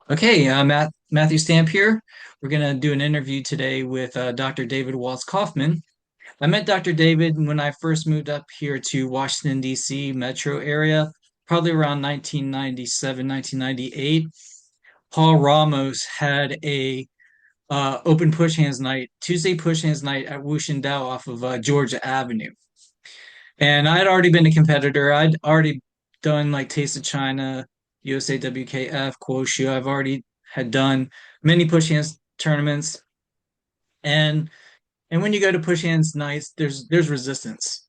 Okay, Matthew Stamp here. We're going to do an interview today with Dr. David Walls-Kaufman. I met Dr. David when I first moved up here to Washington, D.C. metro area, probably around 1997, 1998. Paul Ramos had a open push hands night, Tuesday push hands night at Wuxindao off of Georgia Avenue. And I'd already been a competitor. I'd already done like Taste of China, USA WKF, Quoshu. I've already had done many push hands tournaments. And when you go to push hands nights, there's resistance.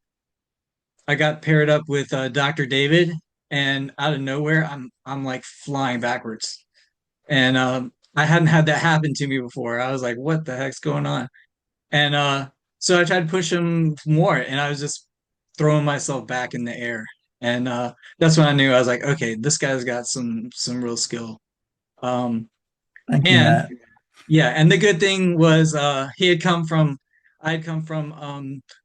I got paired up with Dr. David, and out of nowhere, I'm like flying backwards. And I hadn't had that happen to me before. I was like, what the heck's going on? And so I tried to push him more, and I was just throwing myself back in the air. And that's when I knew I was like, okay, this guy's got some real skill. Um, Thank you, and Matt. yeah, and the good thing was I had come from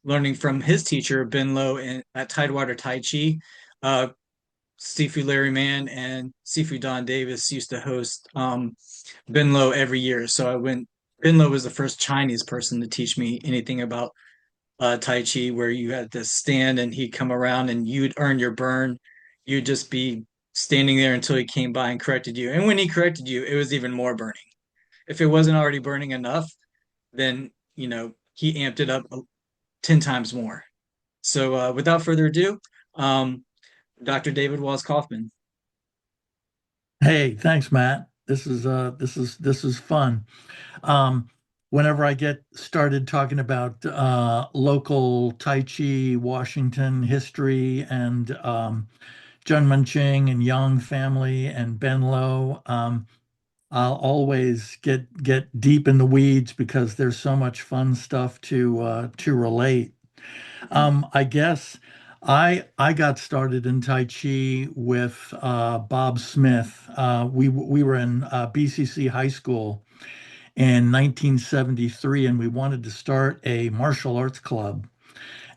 learning from his teacher, Ben Low, at Tidewater Tai Chi. Uh, Sifu Larry Mann and Sifu Don Davis used to host Ben Low every year. So I went. Ben Low was the first Chinese person to teach me anything about Tai Chi, where you had to stand and he'd come around and you'd earn your burn. You'd just be standing there until he came by and corrected you. And when he corrected you, it was even more burning. If it wasn't already burning enough, then he amped it up 10 times more. So without further ado, um, Dr. David Walls Kaufman. Hey, thanks, Matt. This is fun. Um, Whenever I get started talking about local Tai Chi, Washington history, and Zheng Manqing and Yang family and Ben Lo, I'll always get deep in the weeds because there's so much fun stuff to relate. I guess I got started in Tai Chi with Bob Smith. We were in BCC high school in 1973, and we wanted to start a martial arts club.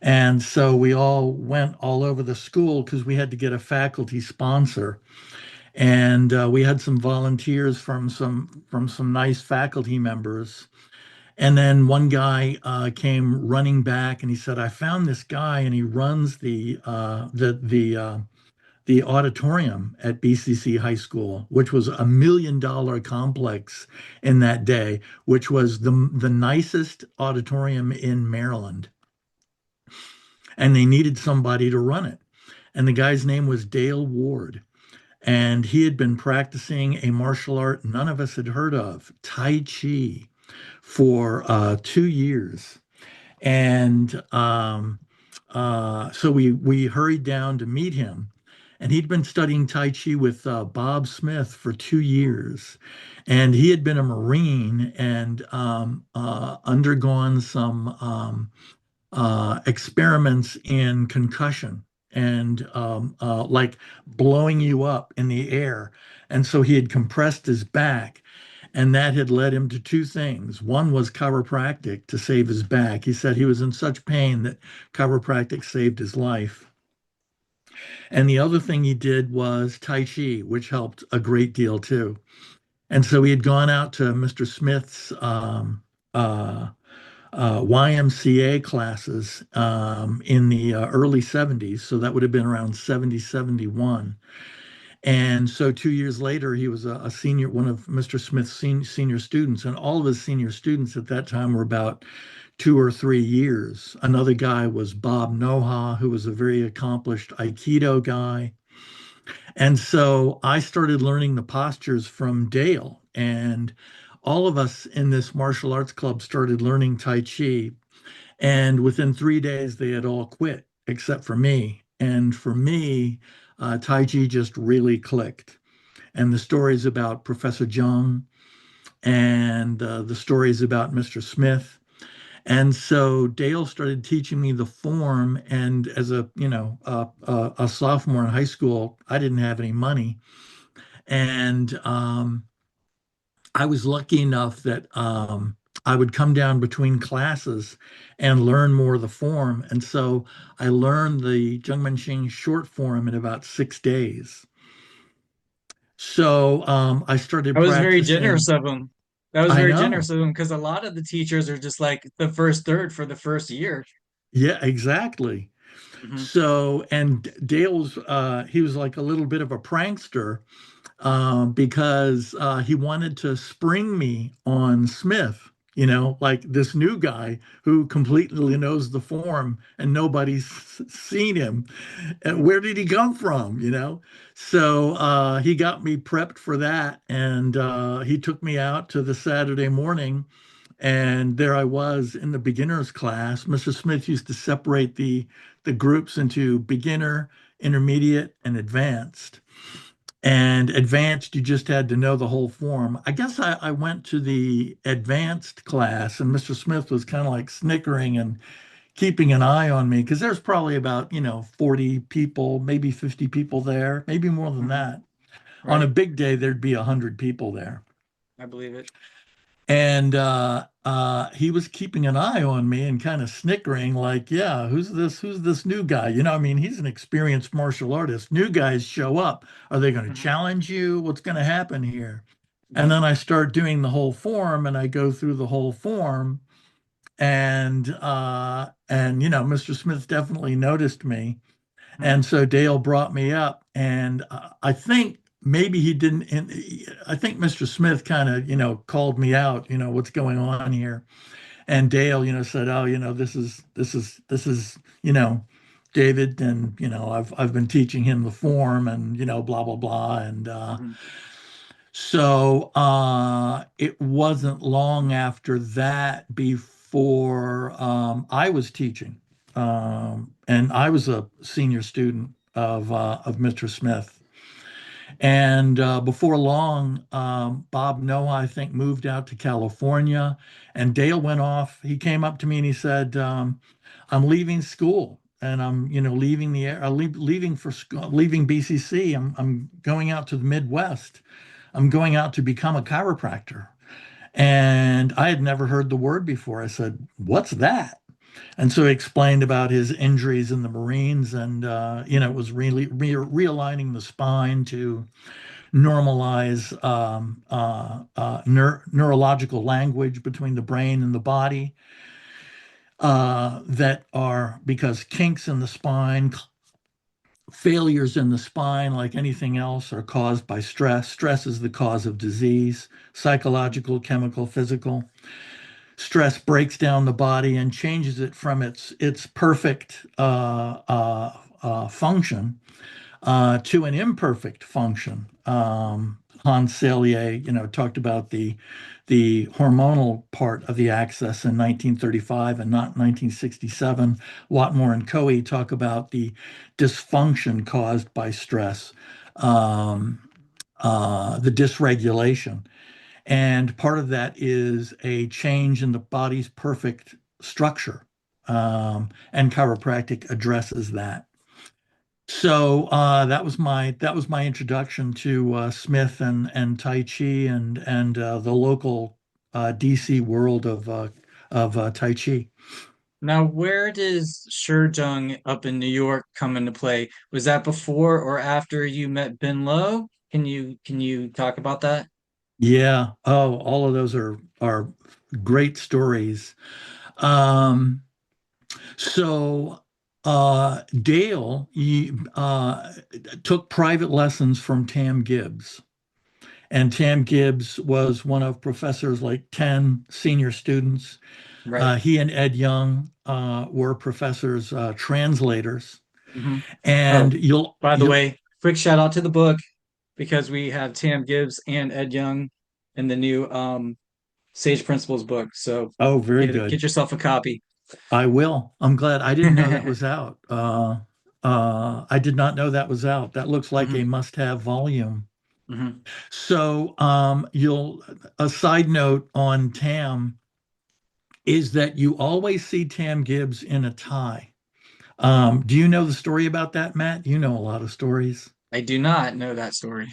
And so we all went all over the school because we had to get a faculty sponsor. And we had some volunteers from some nice faculty members. And then one guy came running back and he said, "I found this guy and he runs the auditorium at BCC High School, which was $1 million complex in that day, which was the nicest auditorium in Maryland. And they needed somebody to run it. And the guy's name was Dale Ward. And he had been practicing a martial art none of us had heard of, Tai Chi, for 2 years. And so we hurried down to meet him. And he'd been studying Tai Chi with Bob Smith for 2 years. And he had been a Marine and undergone some experiments in concussion and like blowing you up in the air. And so he had compressed his back. And that had led him to two things. One was chiropractic to save his back. He said he was in such pain that chiropractic saved his life. And the other thing he did was Tai Chi, which helped a great deal too. And so he had gone out to Mr. Smith's uh, YMCA classes in the early 70s. So that would have been around 70, 71. And so 2 years later, he was a senior, one of Mr. Smith's senior students. And all of his senior students at that time were about 2 or 3 years. Another guy was Bob Noha, who was a very accomplished Aikido guy. And so I started learning the postures from Dale. And all of us in this martial arts club started learning Tai Chi. And within 3 days, they had all quit, except for me. And for me, Tai Chi just really clicked. And the stories about Professor Jung and the stories about Mr. Smith. And so Dale started teaching me the form. And as a sophomore in high school, I didn't have any money. And I was lucky enough that I would come down between classes and learn more of the form. And so I learned the Zhengmenxing short form in about 6 days. So I started That was very practicing. generous of him. That was I very generous know. of him because a lot of the teachers are just like the first third for the first year. Yeah, exactly. Hmm. So, and Dale's, he was like a little bit of a prankster because he wanted to spring me on Smith, like this new guy who completely knows the form and nobody's seen him. Hmm. Where did he come from, So he got me prepped for that, and he took me out to the Saturday morning. And there I was in the beginners class. Mr. Smith used to separate the groups into beginner, intermediate, and advanced. And advanced, you just had to know the whole form. I guess I went to the advanced class, and Mr. Smith was kind of like snickering and keeping an eye on me because there's probably about, 40 people, maybe 50 people there, maybe more than Hmm. that. On a Right. big day, there'd be 100 people there. I believe it. And he was keeping an eye on me and kind of snickering, like, "Yeah, who's this? Who's this new guy?" I mean, he's an experienced martial artist. New guys show up. Are they going to Hmm. challenge you? What's going to happen here? And Hmm. then I start doing the whole form, and I go through the whole form, and Mr. Smith definitely noticed me. Hmm. And so Dale brought me up, and I think maybe he didn't. And I think Mr. Smith kind of, called me out. What's going on here? And Dale, said, "Oh, this is, David, and I've been teaching him the form, and blah blah blah." And Hmm. so it wasn't long after that before I was teaching, and I was a senior student of Mr. Smith. And before long, Bob Noah, I think, moved out to California, and Dale went off. He came up to me and he said, "I'm leaving school." And I'm, leaving leaving for school, leaving BCC. I'm going out to the Midwest. I'm going out to become a chiropractor. And I had never heard the word before. I said, "What's that?" And so he explained about his injuries in the Marines, and it was really realigning the spine to normalize neurological language between the brain and the body that are because kinks in the spine, failures in the spine, like anything else, are caused by stress. Stress is the cause of disease, Hmm. psychological, chemical, physical. Stress breaks down the body and changes it from its perfect function to an imperfect function. Hans Selye, talked about the hormonal part of the axis in 1935 and not 1967. Watmore and Coe talk about the dysfunction caused by stress, um, the dysregulation. And part of that is a change in the body's perfect structure. And chiropractic addresses that. So that was my introduction to Smith and Tai Chi and the local DC world of Tai Chi. Now, where does Shurjung up in New York come into play? Was that before or after you met Ben Lowe? Can you talk about that? Yeah. Oh, all of those are great stories. Um, so Dale took private lessons from Tam Gibbs. And Tam Gibbs was one of professors like 10 senior students. Right. He and Ed Young were professors, translators. Hmm. And Oh, you'll, by the you'll, way, quick shout out to the book because we have Tam Gibbs and Ed Young in the new Sage Principles book. So oh, very get good. yourself a copy. I will. I'm glad. I didn't know that was out. I did not know that was out. That looks like a Hmm. must-have volume. Hmm. So, a side note on Tam is that you always see Tam Gibbs in a tie. Do you know the story about that, Matt? You know a lot of stories. I do not know that story.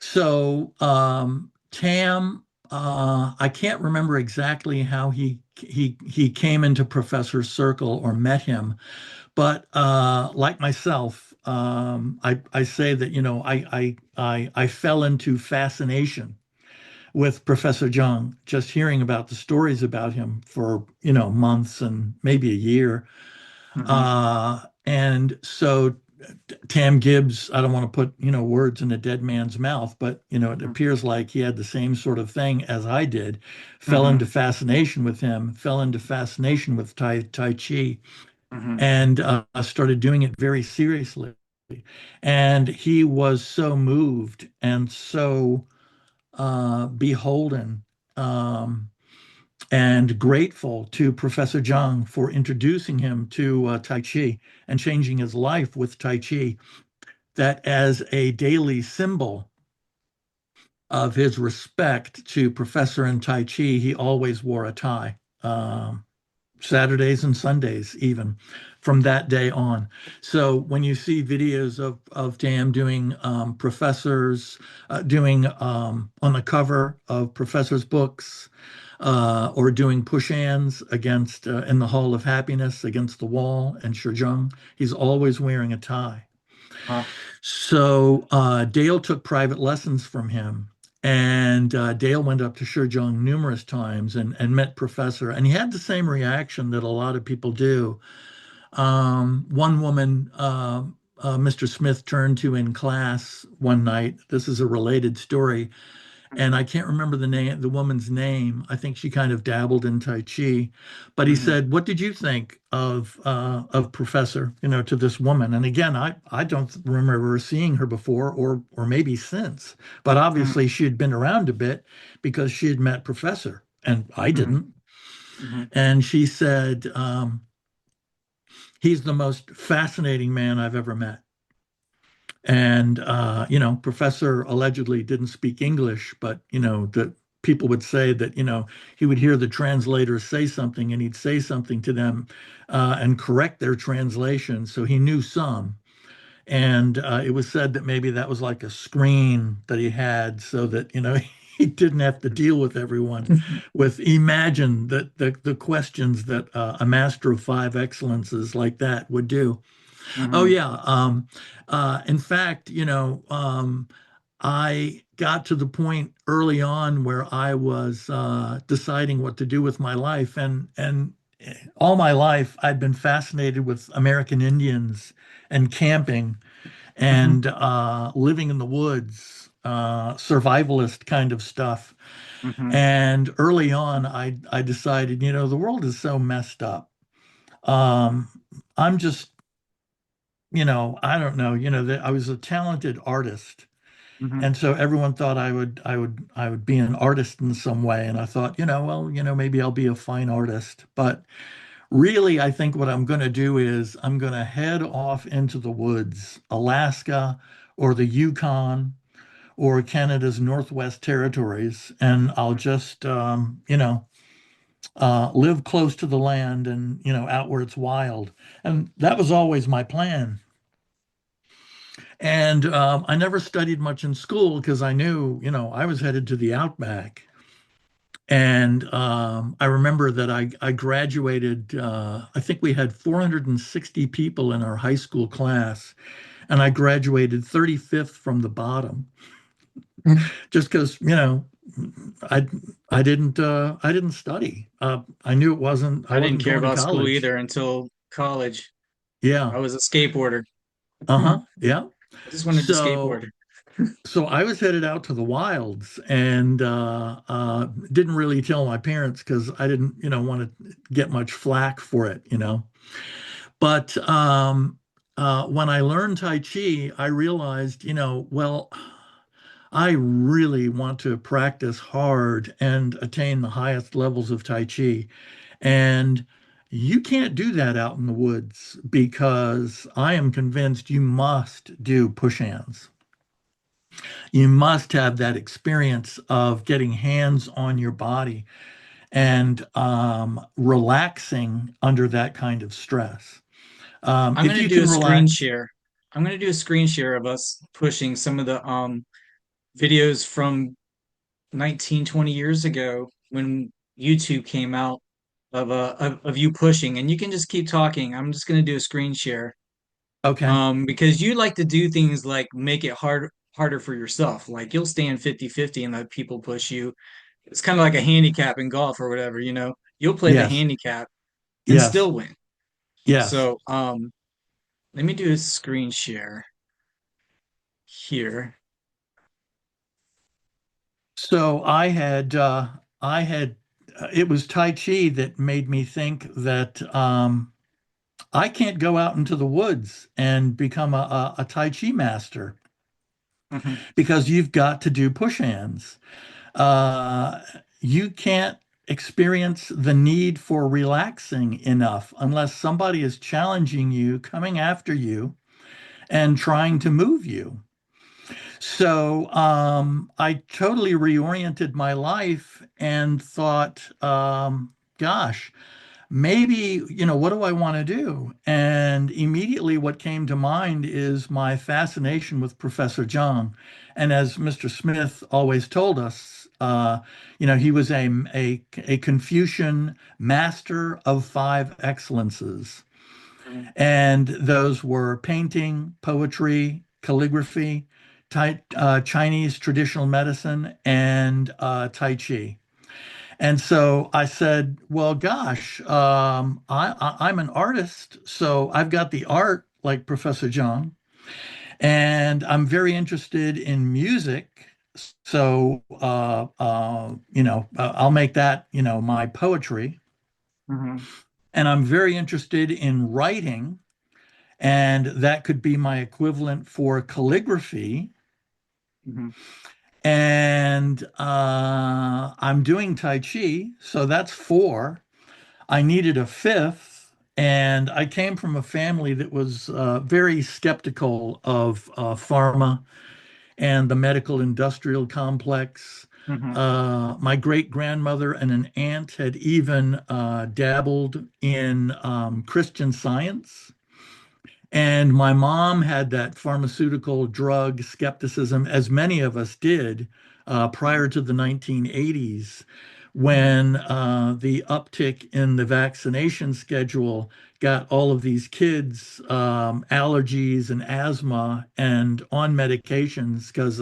So Tam, I can't remember exactly how he came into Professor's circle or met him, but like myself, I say that, I fell into fascination with Professor Jung, just hearing about the stories about him for, months and maybe a year. Hmm. And so Tam Gibbs, I don't want to put, words in a dead man's mouth, but, it Hmm. appears like he had the same sort of thing as I did, fell Hmm. into fascination with him, fell into fascination with Tai Chi, Hmm. and started doing it very seriously. And he was so moved and so beholden um, and grateful to Professor Zhang for introducing him to Tai Chi and changing his life with Tai Chi, that as a daily symbol of his respect to Professor and Tai Chi, he always wore a tie. Saturdays and Sundays, even from that day on. So when you see videos of Dan doing professors, doing on the cover of professors' books, or doing push-hands against in the Hall of Happiness against the wall and Shizhong, he's always wearing a tie. Huh. So Dale took private lessons from him. And Dale went up to Shizhong numerous times and met Professor, and he had the same reaction that a lot of people do. One woman, Mr. Smith turned to in class one night. This is a related story, and I can't remember the woman's name. I think she kind of dabbled in Tai Chi, but he Hmm. said, "What did you think of Professor?" To this woman. And again, I don't remember seeing her before, or maybe since, but Hmm. obviously she had been around a bit because she had met Professor, and I Hmm. didn't. Hmm. And she said, "He's the most fascinating man I've ever met." And Professor allegedly didn't speak English, but that people would say that he would hear the translators say something, and he'd say something to them and correct their translation, so he knew some. And it was said that maybe that was like a screen that he had, so that he didn't have to deal with everyone. With imagine that the questions that a master of five excellences like that would do. Oh Hmm. yeah. In fact, I got to the point early on where I was deciding what to do with my life, and all my life I'd been fascinated with American Indians and camping Hmm. and living in the woods, survivalist kind of stuff. Hmm. And early on, I decided, the world is so messed up. Um, I'm just I don't know, that I was a talented artist. Hmm. And so everyone thought I would be an artist in some way. And I thought, well, maybe I'll be a fine artist. But really, I think what I'm going to do is I'm going to head off into the woods, Alaska or the Yukon or Canada's Northwest Territories. And I'll just, live close to the land and, out where it's wild. And that was always my plan. And I never studied much in school because I knew, I was headed to the outback. And I remember that I graduated, I think we had 460 people in our high school class, and I graduated 35th from the bottom just because, I I didn't study. I I didn't wasn't care going to about school college. either until college. Yeah. I was a skateboarder. Uh-huh. I Yeah. just wanted to So skateboard. So I was headed out to the wilds and didn't really tell my parents because I didn't, want to get much flack for it. But when I learned Tai Chi, I realized, well, I really want to practice hard and attain the highest levels of Tai Chi. And you can't do that out in the woods because I am convinced you must do push hands. You must have that experience of getting hands on your body Hmm. and relaxing under that kind of stress. I'm If gonna you do a can screen relax, share. I'm gonna do a screen share of us pushing some of the videos from 19, 20 years ago when YouTube came out of you pushing, and you can just keep talking. I'm just gonna do a screen share. Okay. Because you like to do things like make it harder for yourself. Like you'll stand 50-50 and let people push you. It's kind of like a handicap in golf or whatever, you know. You'll play the Yes. handicap and Yes. still win. Yes. So, let me do a screen share here. So it was Tai Chi that made me think that I can't go out into the woods and become a Tai Chi master Hmm. because you've got to do push hands. Uh, you can't experience the need for relaxing enough unless somebody is challenging you, coming after you, and trying to move you. So I totally reoriented my life and thought, gosh, maybe, what do I want to do? And immediately what came to mind is my fascination with Professor Zhang. And as Mr. Smith always told us, he was a Confucian master of five excellences. And those were painting, poetry, calligraphy, Chinese traditional medicine, and Tai Chi. And so I said, well, gosh, I'm an artist, so I've got the art like Professor John, and I'm very interested in music. So, I'll make that, my poetry. Hmm. And I'm very interested in writing, and that could be my equivalent for calligraphy. Hmm. And I'm doing Tai Chi, so that's four. I needed a fifth, and I came from a family that was very skeptical of pharma and the medical industrial complex. Hmm. My great grandmother and an aunt had even dabbled in Christian Science. And my mom had that pharmaceutical drug skepticism, as many of us did prior to the 1980s, when the uptick in the vaccination schedule got all of these kids allergies and asthma and on medications because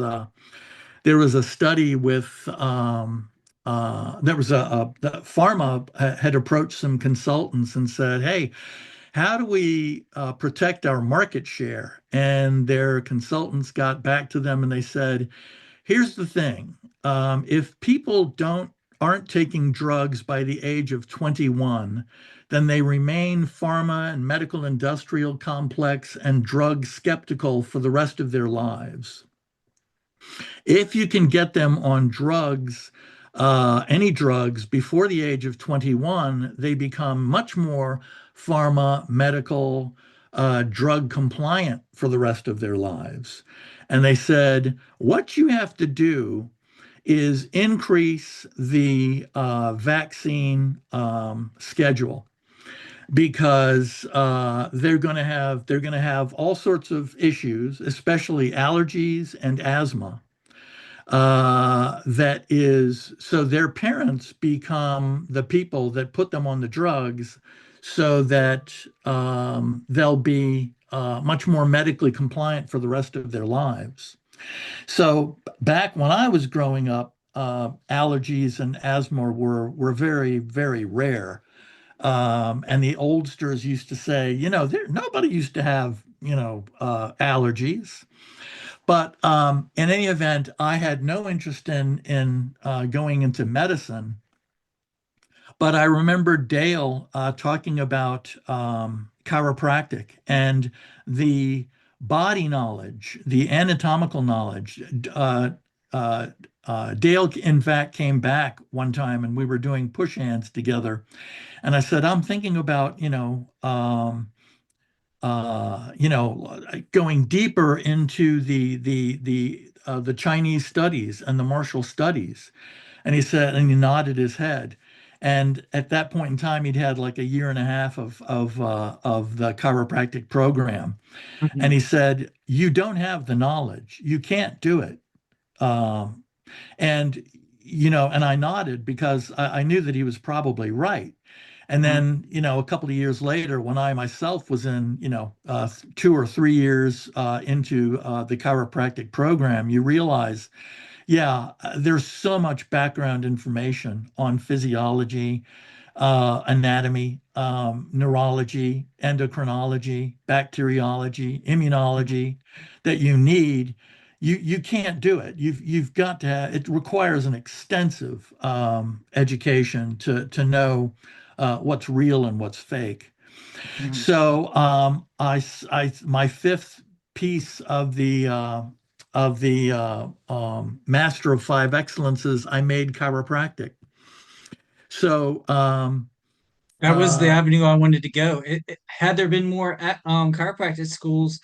there was a study with there was the pharma had approached some consultants and said, "Hey, how do we protect our market share?" And their consultants got back to them and they said, here's the thing. If people aren't taking drugs by the age of 21, then they remain pharma and medical industrial complex and drug skeptical for the rest of their lives. If you can get them on drugs, any drugs before the age of 21, they become much more pharma, medical, drug compliant for the rest of their lives. And they said, what you have to do is increase the vaccine schedule because they're going to have all sorts of issues, especially allergies and asthma that is so their parents become the people that put them on the drugs so that they'll be much more medically compliant for the rest of their lives. So back when I was growing up, allergies and asthma were very, very rare. And the oldsters used to say, nobody used to have, allergies. But in any event, I had no interest in going into medicine. But I remember Dale talking about chiropractic and the body knowledge, the anatomical knowledge. Uh, Dale, in fact, came back one time and we were doing push hands together. And I said, I'm thinking about, going deeper into the Chinese studies and the martial studies. And he said, and he nodded his head. And at that point in time, he'd had like a year and a half of the chiropractic program. And Hmm. he said, "You don't have the knowledge. You can't do it." Um, and and I nodded because I knew that he was probably right. And Mhm. then, a couple of years later, when I myself was in, 2 or 3 years into the chiropractic program, you realize, yeah, there's so much background information on physiology, anatomy, neurology, endocrinology, bacteriology, Mhm. immunology that you need. You can't do it. You've got to have, it requires an extensive education to know what's real and what's fake. Mhm. So my fifth piece of the Master of Five Excellences, I made chiropractic. So That was the uh, avenue I wanted to go. Had there been more chiropractic schools,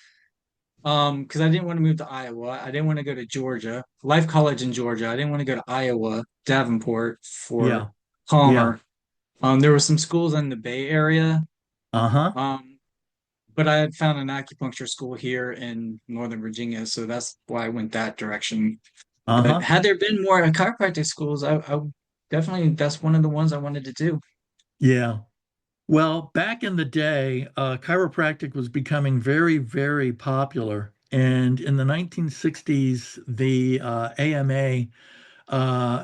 because I didn't want to move to Iowa. I didn't want to go to Georgia, Life College in Georgia. I didn't want to go to Iowa, Davenport yeah, for yeah, Palmer. There were some schools in the Bay Area, uh-huh, um, but I had found an acupuncture school here in Northern Virginia, so that's why I went that direction. But uh-huh, had there been more chiropractic schools, I definitely that's one of the ones I wanted to do. yeah. Well, back in the day, chiropractic was becoming very, very popular. And in the 1960s, the AMA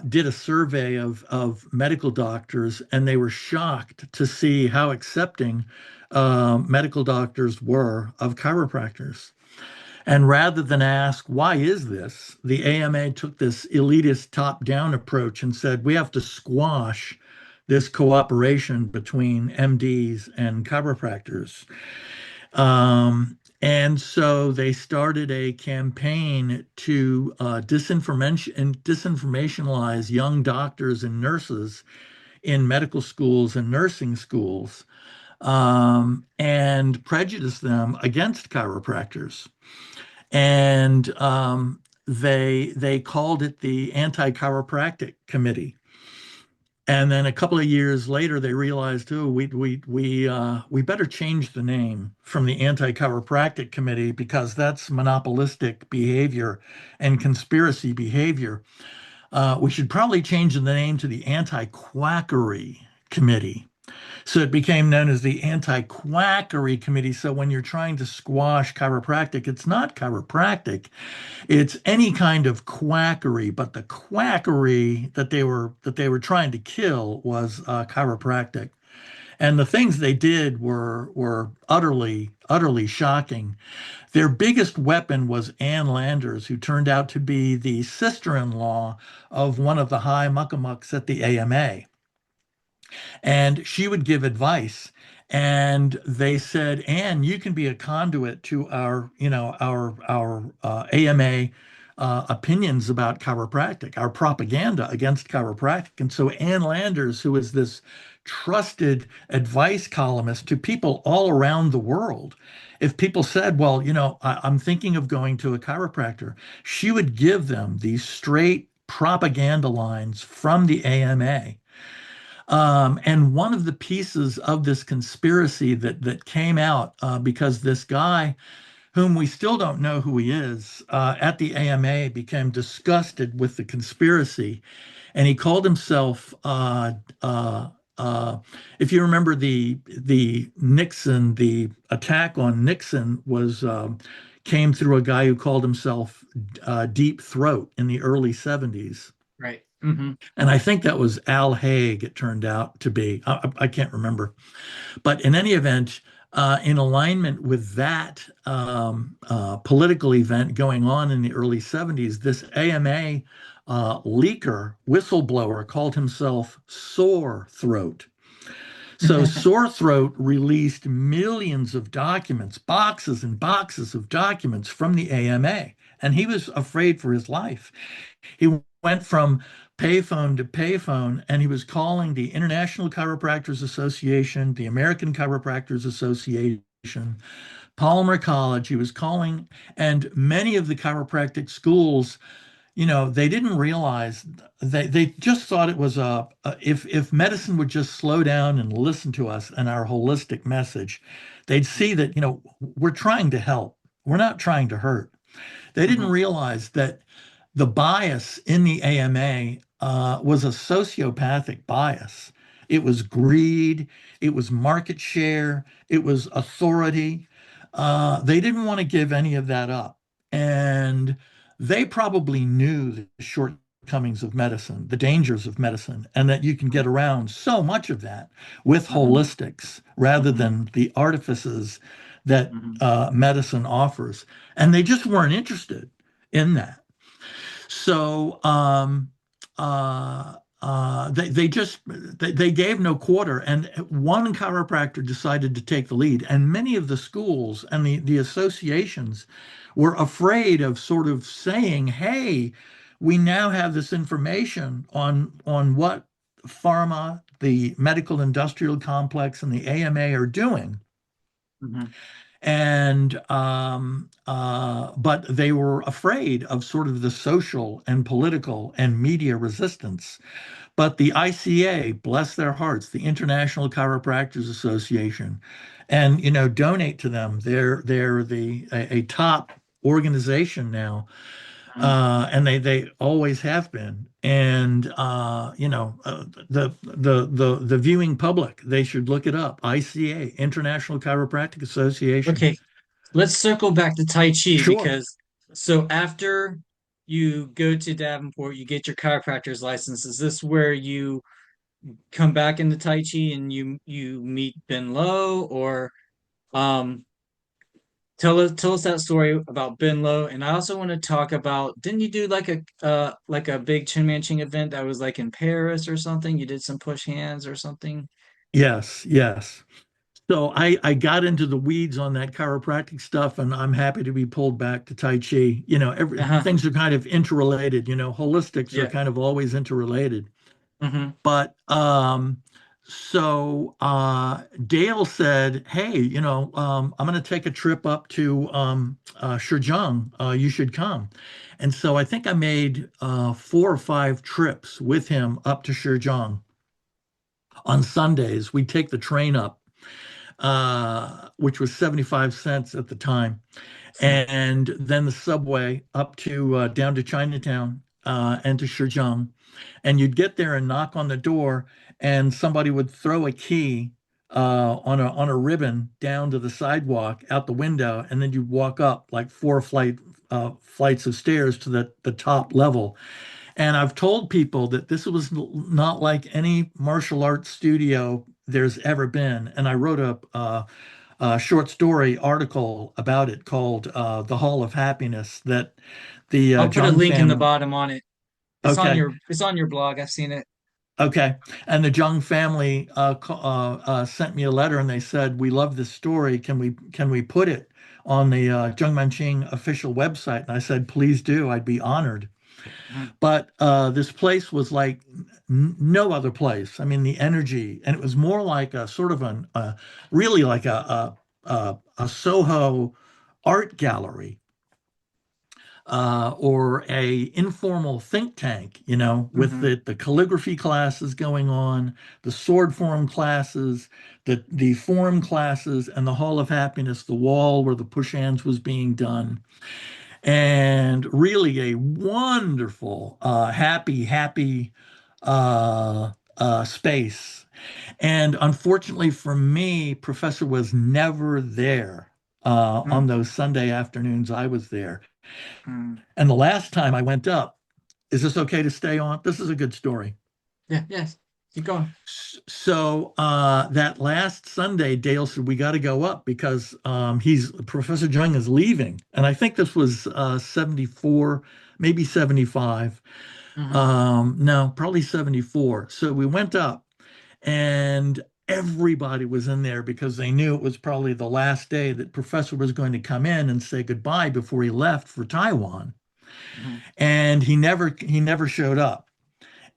did a survey of medical doctors, and they were shocked to see how accepting medical doctors were of chiropractors. And rather than ask, why is this? The AMA took this elitist top down approach and said, we have to squash this cooperation between MDs and chiropractors. And so they started a campaign to disinformationalize young doctors and nurses in medical schools and nursing schools, and prejudice them against chiropractors. And they called it the Anti-Chiropractic Committee. And then a couple of years later, they realized, oh, we better change the name from the Anti-Chiropractic Committee because that's monopolistic behavior and conspiracy behavior. We should probably change the name to the Anti-Quackery Committee. So it became known as the Anti-Quackery Committee. So when you're trying to squash chiropractic, it's not chiropractic, it's any kind of quackery, but the quackery that they were trying to kill was chiropractic. And the things they did were utterly shocking. Their biggest weapon was Ann Landers, who turned out to be the sister-in-law of one of the high muckamucks at the AMA, and she would give advice. And they said, Anne, you can be a conduit to our AMA opinions about chiropractic, our propaganda against chiropractic. And so Ann Landers, who is this trusted advice columnist to people all around the world, if people said, well, I'm thinking of going to a chiropractor, she would give them these straight propaganda lines from the AMA. And one of the pieces of this conspiracy that came out because this guy, whom we still don't know who he is, at the AMA became disgusted with the conspiracy, and he called himself. Uh, if you remember the attack on Nixon was came through a guy who called himself Deep Throat in the early 70s. Right. Hmm. And I think that was Al Haig, it turned out to be. I can't remember. But in any event, in alignment with that political event going on in the early 70s, this AMA leaker, whistleblower, called himself Sore Throat. So Sore Throat released millions of documents, boxes and boxes of documents from the AMA, and he was afraid for his life. He went from payphone to payphone, and he was calling the International Chiropractors Association, the American Chiropractors Association, Palmer College. He was calling, and many of the chiropractic schools, they didn't realize, they just thought it was if medicine would just slow down and listen to us and our holistic message, they'd see that, we're trying to help. We're not trying to hurt. They didn't Hmm. realize that the bias in the AMA was a sociopathic bias. it was greed, it was market share, it was authority. They didn't want to give any of that up. And they probably knew the shortcomings of medicine, the dangers of medicine, and that you can get around so much of that with Mhm. holistics rather Mhm. than the artifices that Mhm. medicine offers. And they just weren't interested in that. So they just they gave no quarter, and one chiropractor decided to take the lead, and many of the schools and the associations were afraid of sort of saying, "Hey, we now have this information on what pharma, the medical industrial complex, and the AMA are doing." Mhm. And but they were afraid of sort of the social and political and media resistance. But the ICA, bless their hearts, the International Chiropractors Association, and donate to them. They're a top organization now, Mhm. and they always have been. And the viewing public, they should look it up. ICA, International Chiropractic Association. Okay, let's circle back to Tai Chi Sure. because so after you go to Davenport, you get your chiropractor's license. Is this where you come back into Tai Chi and you meet Ben Lo, or um tell us that story about Ben Lo? And I also want to talk about, didn't you do like a big Chin Manching event that was like in Paris or something? You did some push hands or something? Yes, yes. So I got into the weeds on that chiropractic stuff, and I'm happy to be pulled back to Tai Chi. Uh-huh. Things are kind of interrelated. Holistics are Yeah. kind of always interrelated. Mm-hmm. But Dale said, "Hey, I'm going to take a trip up to Shizhong. You should come." And so I think I made 4 or 5 trips with him up to Shizhong on Sundays. We'd take the train up, which was 75 cents at the time, and then the subway up to down to Chinatown and to Shizhong. And you'd get there and knock on the door, and somebody would throw a key on a ribbon down to the sidewalk out the window, and then you'd walk up like flights of stairs to the top level. And I've told people that this was not like any martial arts studio there's ever been. And I wrote a short story article about it called "The Hall of Happiness" that the I'll put a Jung link in the family. bottom on it. Okay, It's on your blog. I've seen it. okay, and the Jung family sent me a letter and they said, "We love this story. Can we put it on the Jung Manching official website?" And I said, "Please do. I'd be honored." Mhm. But this place was like no other place. I mean, the energy, and it was more like a sort of really like a Soho art gallery or a informal think tank, with Mhm. the calligraphy classes going on, the sword form classes, the form classes, and the Hall of Happiness, the wall where the push hands was being done, and really a wonderful, happy space. And unfortunately for me, Professor was never there on Mhm. those Sunday afternoons I was there. Mhm. And the last time I went up, is this okay to stay on? This is a good story. Yeah, yes. Keep going. So that last Sunday, Dale said we got to go up because he's Professor Jung is leaving, and I think this was 74, maybe 75. Hmm. No, probably 74. So we went up, and everybody was in there because they knew it was probably the last day that Professor was going to come in and say goodbye before he left for Taiwan. Hmm. And he never showed up.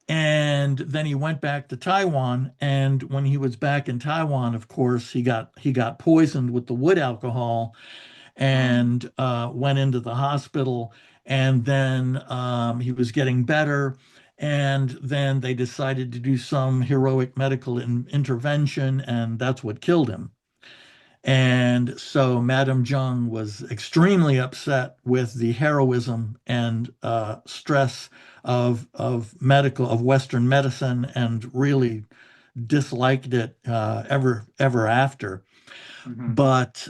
And then he went back to Taiwan. And when he was back in Taiwan, of course, he got poisoned with the wood alcohol Hmm. and went into the hospital. And then he was getting better. And then they decided to do some heroic medical intervention, and that's what killed him. And so Madame Jung was extremely upset with the heroism and stress of Western medicine, and really disliked it ever after. Hmm. But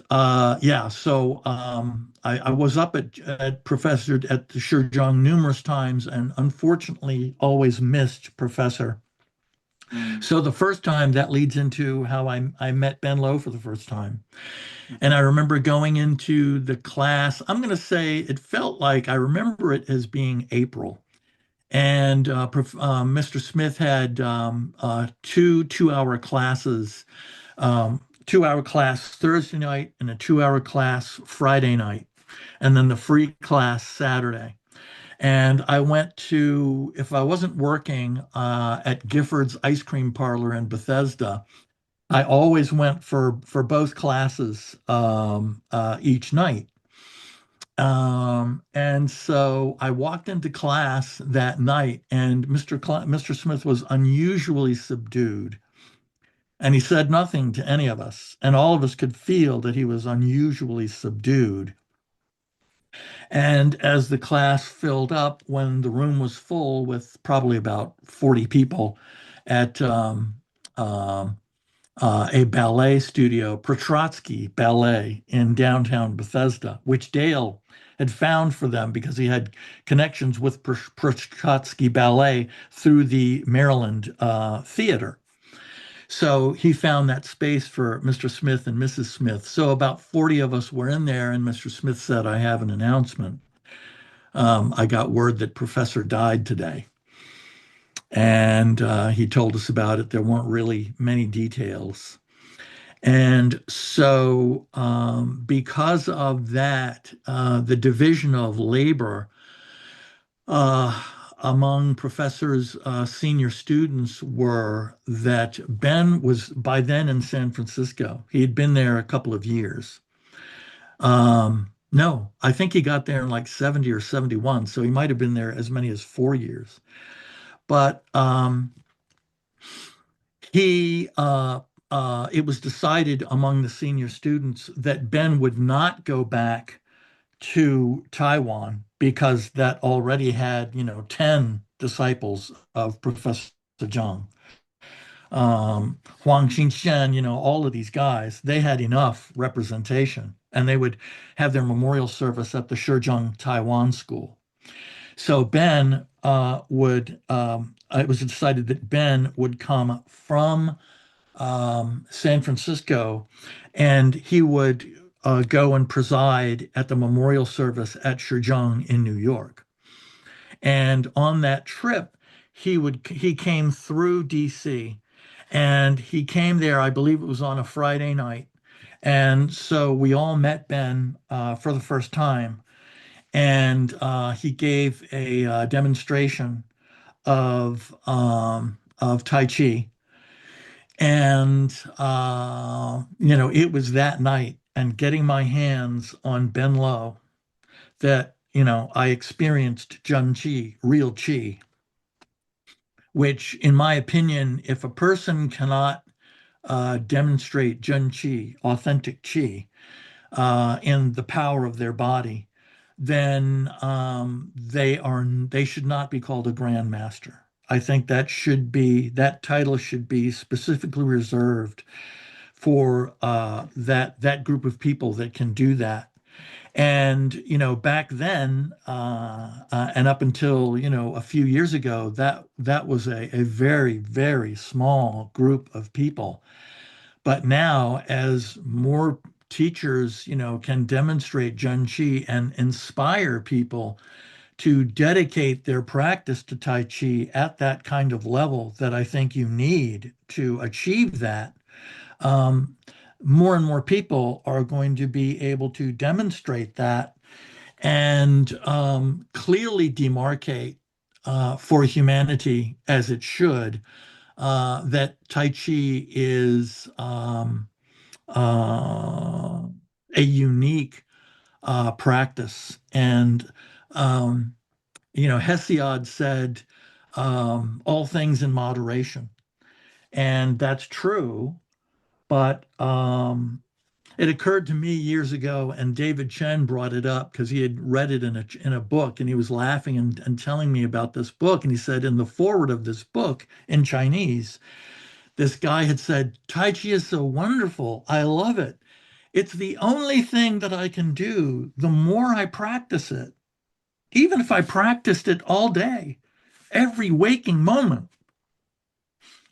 yeah, so I was up at Professor at the Shijong numerous times, and unfortunately always missed Professor. Mm. So the first time that leads into how I met Ben Lowe for the first time. And I Hmm. remember going into the class. I'm going to say it felt like I remember it as being April. And Mr. Smith had two-hour classes, 2 hour class Thursday night and a 2 hour class Friday night, and then the free class Saturday. And I went to, if I wasn't working at Gifford's Ice Cream Parlor in Bethesda, I always went for both classes each night. And so I walked into class that night, and Mr. Smith was unusually subdued. And he said nothing to any of us. And all of us could feel that he was unusually subdued. And as the class filled up, when the room was full with probably about 40 people at um, a ballet studio, Protrotsky Ballet in downtown Bethesda, which Dale had found for them because he had connections with Protrotsky Ballet through the Maryland Theater. So he found that space for Mr. Smith and Mrs. Smith. So about 40 of us were in there, and Mr. Smith said, I have an announcement. I got word that Professor died today. And he told us about it. There weren't really many details. And so, because of that, the division of labor uh, among professors, senior students were that Ben was by then in San Francisco. He had been there a couple of years. No, I think he got there in like 70 or 71, so he might have been there as many as 4 years. But he it was decided among the senior students that Ben would not go back to Taiwan because that already had, 10 disciples of Professor Zhang. Huang Xingshen, all of these guys, they had enough representation and they would have their memorial service at the Shizhong Taiwan School. So it was decided that Ben would come from San Francisco, and he would go and preside at the memorial service at Shizhong in New York. And on that trip, he came through D.C. and he came there. I believe it was on a Friday night, and so we all met Ben for the first time, and he gave a demonstration of Tai Chi. And, it was that night and getting my hands on Ben Lowe that, I experienced Jun Chi, real Chi, which, in my opinion, if a person cannot demonstrate Jun Chi, authentic Chi, in the power of their body, then they should not be called a grandmaster. I think that title should be specifically reserved for that group of people that can do that. And back then, and up until a few years ago, that was a very very small group of people. But now, as more teachers, can demonstrate Jun Chi and inspire people to dedicate their practice to Tai Chi at that kind of level that I think you need to achieve that, um, more and more people are going to be able to demonstrate that and clearly demarcate for humanity as it should that Tai Chi is uh, a unique practice. And, Hesiod said, all things in moderation. And that's true. But it occurred to me years ago, and David Chen brought it up because he had read it in a book, and he was laughing and telling me about this book. And he said, in the forward of this book in Chinese, this guy had said, Tai Chi is so wonderful. I love it. It's the only thing that I can do the more I practice it. Even if I practiced it all day, every waking moment,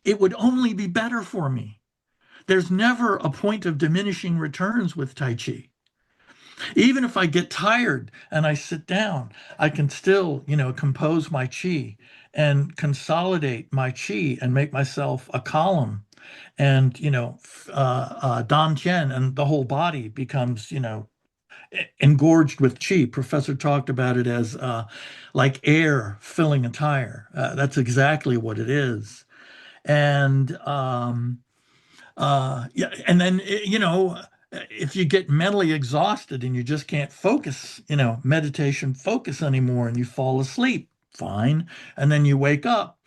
it would only be better for me. There's never a point of diminishing returns with Tai Chi. Even if I get tired and I sit down, I can still, compose my chi and consolidate my chi and make myself a column. And, Dan Tien and the whole body becomes, engorged with chi. Professor talked about it as like air filling a tire. That's exactly what it is. And yeah, and then if you get mentally exhausted and you just can't focus, meditation focus anymore, and you fall asleep, fine, and then you wake up,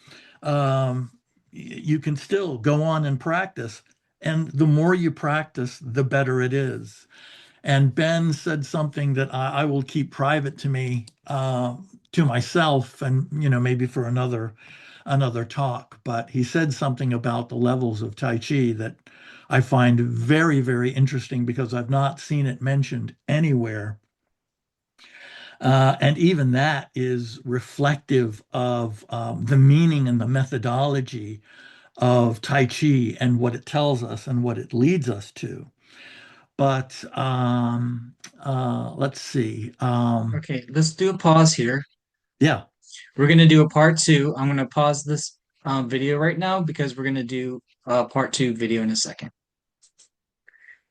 you can still go on and practice. And the more you practice, the better it is. And Ben said something that I will keep private to me, to myself, and maybe for another talk. But he said something about the levels of Tai Chi that I find very, very interesting because I've not seen it mentioned anywhere. And even that is reflective of the meaning and the methodology of Tai Chi and what it tells us and what it leads us to. But let's see. Okay, let's do a pause here. Yeah. We're going to do a part two. I'm going to pause this video right now because we're going to do a part two video in a second.